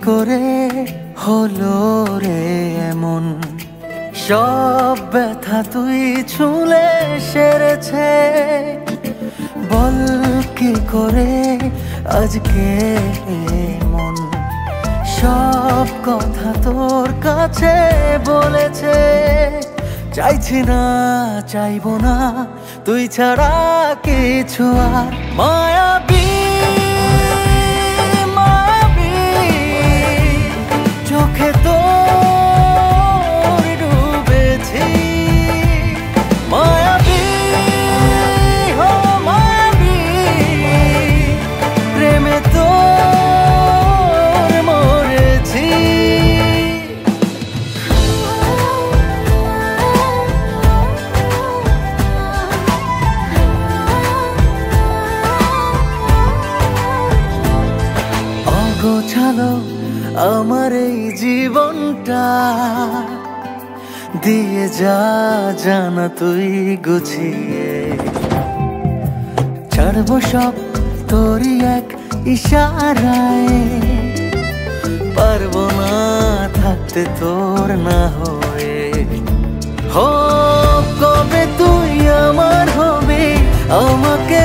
করে হলো রে এমন, সব ব্যথা তুই ছুঁলে সেরেছে। বল কি করে আজকে মন সব কথা তোর কাছে বলেছে। চাইছি না চাইবো না তুই ছাড়া কিছু আর, মায়াবী মায়াবী চোখে তোর ডুবেছি। মায়াবী হো মায়াবী প্রেমে তোর মরেছি। গোছালো আমার এই জীবনটা, দিয়ে যা জানা তুই গুছিয়ে। ছাড়বো সব তোরই এক ইশারায়, পারবো না থাকতে তোর না হয়ে। কবে তুই আমার হবে আমাকে